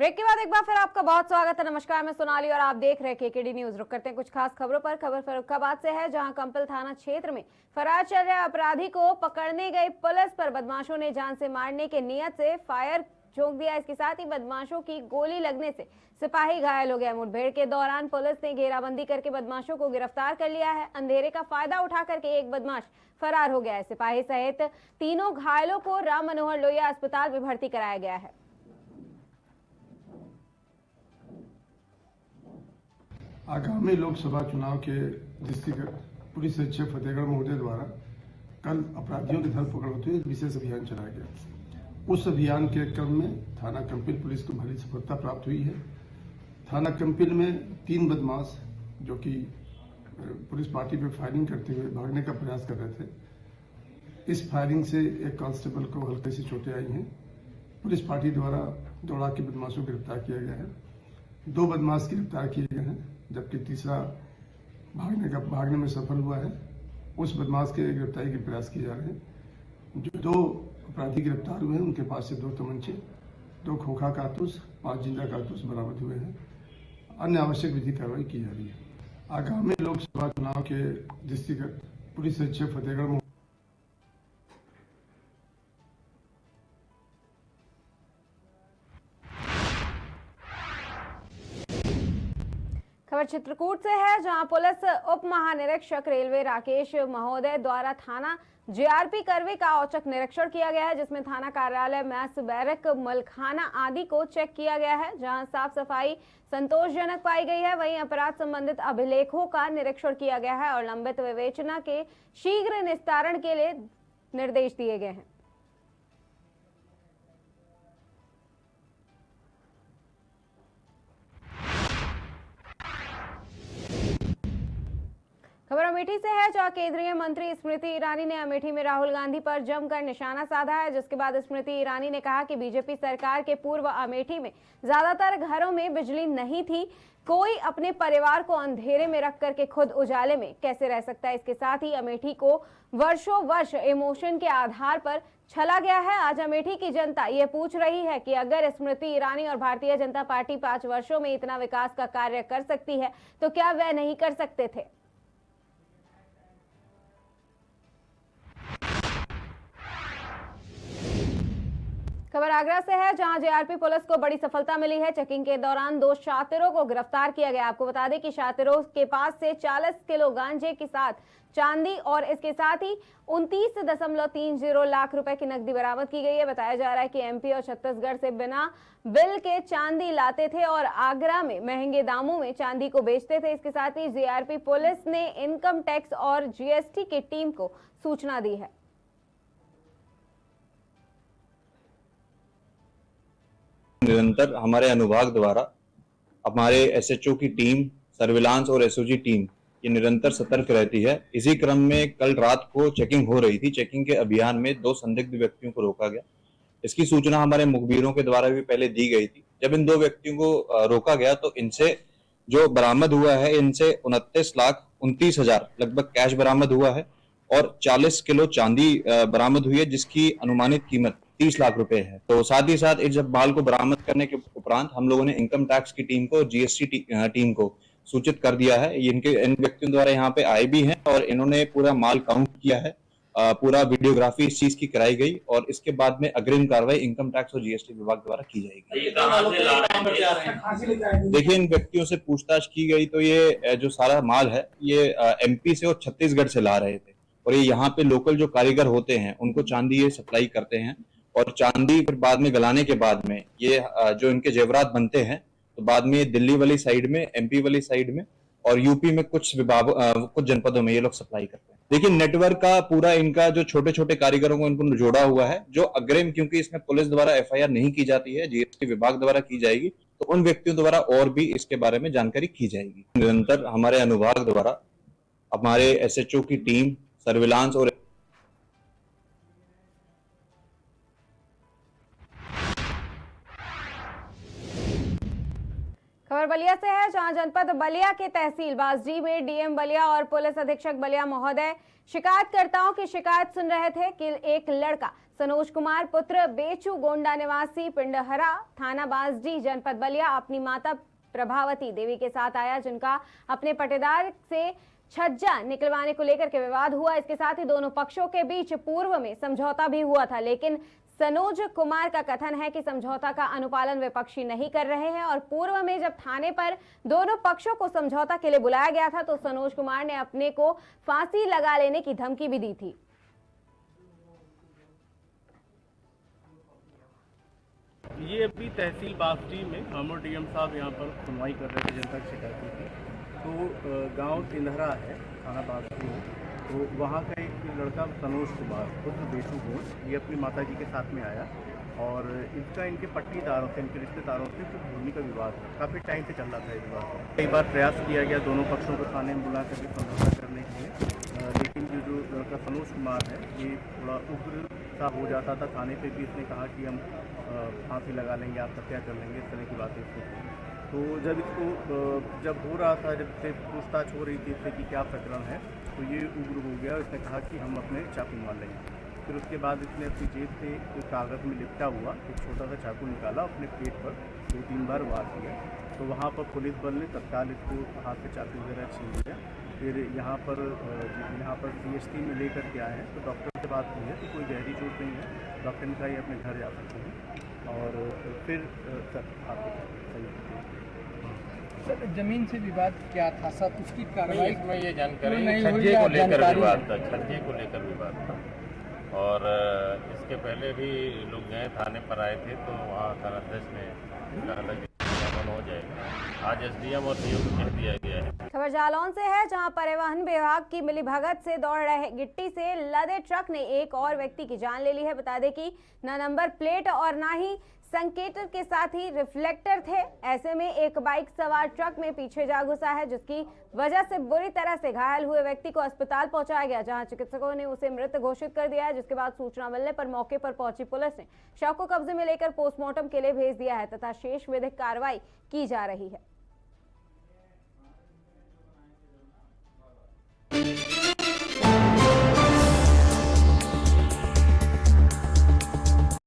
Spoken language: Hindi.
ब्रेक के बाद एक बार फिर आपका बहुत स्वागत है। नमस्कार, मैं सोनाली और आप देख रहे हैं केकेडी न्यूज। रुक करते हैं कुछ खास खबरों पर। खबर फर्रुखाबाद से है, जहां कंपल थाना क्षेत्र में फरार चल रहे अपराधी को पकड़ने गई पुलिस पर बदमाशों ने जान से मारने के नियत से फायर झोंक दिया। इसके साथ ही बदमाशों की गोली लगने से सिपाही घायल हो गया। मुठभेड़ के दौरान पुलिस ने घेराबंदी करके बदमाशों को गिरफ्तार कर लिया है। अंधेरे का फायदा उठा करके एक बदमाश फरार हो गया है। सिपाही सहित तीनों घायलों को राम मनोहर लोहिया अस्पताल में भर्ती कराया गया है। आगामी लोकसभा चुनाव के दृष्टिगत पुलिस अधीक्षक फतेहगढ़ महोदय द्वारा कल अपराधियों की धरपकड़ होते हुए एक विशेष अभियान चलाया गया। उस अभियान के क्रम में थाना कंपिल पुलिस को भारी सफलता प्राप्त हुई है। थाना कंपिल में 3 बदमाश जो कि पुलिस पार्टी पर फायरिंग करते हुए भागने का प्रयास कर रहे थे, इस फायरिंग से एक कांस्टेबल को हल्की सी चोटें आई हैं। पुलिस पार्टी द्वारा दौड़ा के बदमाशों को गिरफ्तार किया गया है। 2 बदमाश गिरफ्तार किए गए हैं, जबकि तीसरा भागने में सफल हुआ है। उस बदमाश के गिरफ्तारी के प्रयास किए जा रहे हैं। जो 2 अपराधी गिरफ्तार हुए हैं, उनके पास से 2 तमंचे, 2 खोखा कारतूस, 5 जिंदा कारतूस बरामद हुए हैं। अन्य आवश्यक विधि कार्रवाई की जा रही है। आगामी लोकसभा चुनाव के दृष्टिगत पुलिस अधीक्षक फतेहगढ़ खबर चित्रकूट से है, जहां पुलिस उप महानिरीक्षक रेलवे राकेश महोदय द्वारा थाना जेआरपी करवे का औचक निरीक्षण किया गया है, जिसमें थाना कार्यालय, मैस बैरक, मलखाना आदि को चेक किया गया है। जहां साफ सफाई संतोषजनक पाई गई है, वहीं अपराध संबंधित अभिलेखों का निरीक्षण किया गया है और लंबित विवेचना के शीघ्र निस्तारण के लिए निर्देश दिए गए हैं। खबर अमेठी से है, जहां केंद्रीय मंत्री स्मृति ईरानी ने अमेठी में राहुल गांधी पर जमकर निशाना साधा है, जिसके बाद स्मृति ईरानी ने कहा कि बीजेपी सरकार के पूर्व अमेठी में ज्यादातर घरों में बिजली नहीं थी। कोई अपने परिवार को अंधेरे में रख करके खुद उजाले में कैसे रह सकता है। इसके साथ ही अमेठी को वर्षों वर्ष इमोशन के आधार पर छला गया है। आज अमेठी की जनता ये पूछ रही है कि अगर स्मृति ईरानी और भारतीय जनता पार्टी 5 वर्षों में इतना विकास का कार्य कर सकती है, तो क्या वह नहीं कर सकते थे। खबर आगरा से है, जहां जेआरपी पुलिस को बड़ी सफलता मिली है। चेकिंग के दौरान 2 शातिरों को गिरफ्तार किया गया। आपको बता दें कि शातिरों के पास से 40 किलो गांजे के साथ चांदी और इसके साथ ही 29.30 लाख रुपए की नकदी बरामद की गई है। बताया जा रहा है कि एमपी और छत्तीसगढ़ से बिना बिल के चांदी लाते थे और आगरा में महंगे दामों में चांदी को बेचते थे। इसके साथ ही जेआरपी पुलिस ने इनकम टैक्स और जीएसटी की टीम को सूचना दी है। निरंतर हमारे अनुभाग द्वारा हमारे एसएचओ की टीम, सर्विलांस और एसओजी टीम ये निरंतर सतर्क रहती है। इसी क्रम में कल रात को चेकिंग हो रही थी। चेकिंग के अभियान में 2 संदिग्ध व्यक्तियों को रोका गया। इसकी सूचना हमारे मुखबिरों के द्वारा भी पहले दी गई थी। जब इन 2 व्यक्तियों को रोका गया तो इनसे जो बरामद हुआ है, इनसे 29,29,000 लगभग कैश बरामद हुआ है और 40 किलो चांदी बरामद हुई है, जिसकी अनुमानित कीमत 30 लाख रुपए है। तो साथ ही साथ इस जब माल को बरामद करने के उपरांत हम लोगों ने इनकम टैक्स की टीम को और जीएसटी टीम को सूचित कर दिया है। इन व्यक्तियों द्वारा यहाँ पे आए भी हैं और इन्होंने पूरा माल काउंट किया है। पूरा वीडियोग्राफी इस चीज की कराई गई और इसके बाद में अग्रिम कार्रवाई इनकम टैक्स और जीएसटी विभाग द्वारा की जाएगी। देखिए, इन व्यक्तियों से पूछताछ की गई तो ये जो सारा माल है ये एमपी से और छत्तीसगढ़ से ला रहे थे और ये यहाँ पे लोकल जो कारीगर होते हैं उनको चांदी ये सप्लाई करते हैं और चांदी फिर बाद में गलाने के बाद में ये जो इनके जेवरात बनते हैं तो बाद में दिल्ली वाली साइड में, एमपी वाली साइड में और यूपी में कुछ कुछ जनपदों में ये लोग सप्लाई करते हैं। देखिए, नेटवर्क का पूरा इनका जो छोटे छोटे कारीगरों को इनको जोड़ा हुआ है, जो अग्रिम, क्योंकि इसमें पुलिस द्वारा एफआईआर नहीं की जाती है, जीएसटी विभाग द्वारा की जाएगी, तो उन व्यक्तियों द्वारा और भी इसके बारे में जानकारी की जाएगी। निरंतर हमारे अनुभाग द्वारा हमारे एसएचओ की टीम, सर्विलांस और खबर खबर बलिया से है, जहां जनपद बलिया के तहसील बासडी में डीएम बलिया और पुलिस अधीक्षक बलिया महोदय शिकायतकर्ताओं की शिकायत सुन रहे थे कि एक लड़का सनोज कुमार पुत्र बेचू गोंडा निवासी पिंडहरा थाना बासडी जनपद बलिया अपनी माता प्रभावती देवी के साथ आया, जिनका अपने पटेदार से छज्जा निकलवाने को लेकर के विवाद हुआ। इसके साथ ही दोनों पक्षों के बीच पूर्व में समझौता भी हुआ था, लेकिन सनोज कुमार का कथन है कि समझौता का अनुपालन विपक्षी नहीं कर रहे हैं और पूर्व में जब थाने पर दोनों पक्षों को समझौता के लिए बुलाया गया था तो सनोज कुमार ने अपने को फांसी लगा लेने की धमकी भी दी थी। ये अभी तहसील बासडी में हम और डीएम साहब यहाँ पर सुनवाई कर रहे थे, जनता की शिकायत थी। तो गांव तिंदहरा है थाना बासडी में, तो वहाँ का एक लड़का सनोज कुमार पुत्र बेचू गोंड ये अपनी माता जी के साथ में आया और इसका इनके पट्टीदारों से, इनके रिश्तेदारों से कुछ भूमि का विवाद काफ़ी टाइम से चल रहा था। इस बार कई बार प्रयास किया गया दोनों पक्षों को थाने में बुला करके समझौता करने के लिए, लेकिन जो लड़का सनोज कुमार है ये थोड़ा उग्र सा हो जाता था। थाने पे भी इसने कहा कि हम फांसी लगा लेंगे, आत्महत्या कर लेंगे, इस तरह की बातें इसको। तो जब इसको जब हो रहा था, जब से पूछताछ हो रही थी इससे कि क्या प्रकरण है, तो ये उग्र हो गया। इसने कहा कि हम अपने चाकू मार लेंगे। फिर उसके बाद इसने अपनी जेब से एक कागज़ में लिपटा हुआ एक छोटा सा चाकू निकाला, अपने पेट पर 2-3 बार वार किया। तो वहाँ पर पुलिस बल ने तत्काल इसको हाथ से चाकू वगैरह छीन लिया। फिर यहाँ पर CHT में लेकर के आए हैं, तो डॉक्टर से बात हुई है तो कोई गहरी चोट नहीं है। डॉक्टर ने कहा ये अपने घर जा सकते हैं और फिर सर सर जमीन से विवाद क्या था सर, उसकी कार्रवाई इसमें ये जानकारी नहीं छज्जे को हुई, लेकर जानकारी विवाद था, छज्जे को लेकर विवाद था। और इसके पहले भी लोग गए थाने पर आए थे तो वहाँ थानाध्यक्ष ने कहा था कि समाधान हो जाएगा। आज SDM और DO को कह दिया गया है। खबर जालौन से है, जहां परिवहन विभाग की मिलीभगत से दौड़ रहे गिट्टी से लदे ट्रक ने एक और व्यक्ति की जान ले ली है। बता दें कि न नंबर प्लेट और ना ही संकेटर के साथ ही रिफ्लेक्टर थे। ऐसे में एक बाइक सवार ट्रक में पीछे जा घुसा है, जिसकी वजह से बुरी तरह से घायल हुए व्यक्ति को अस्पताल पहुंचाया गया, जहां चिकित्सकों ने उसे मृत घोषित कर दिया है। जिसके बाद सूचना मिलने पर मौके पर पहुंची पुलिस ने शव को कब्जे में लेकर पोस्टमार्टम के लिए भेज दिया है तथा शेष विधिक कार्रवाई की जा रही है।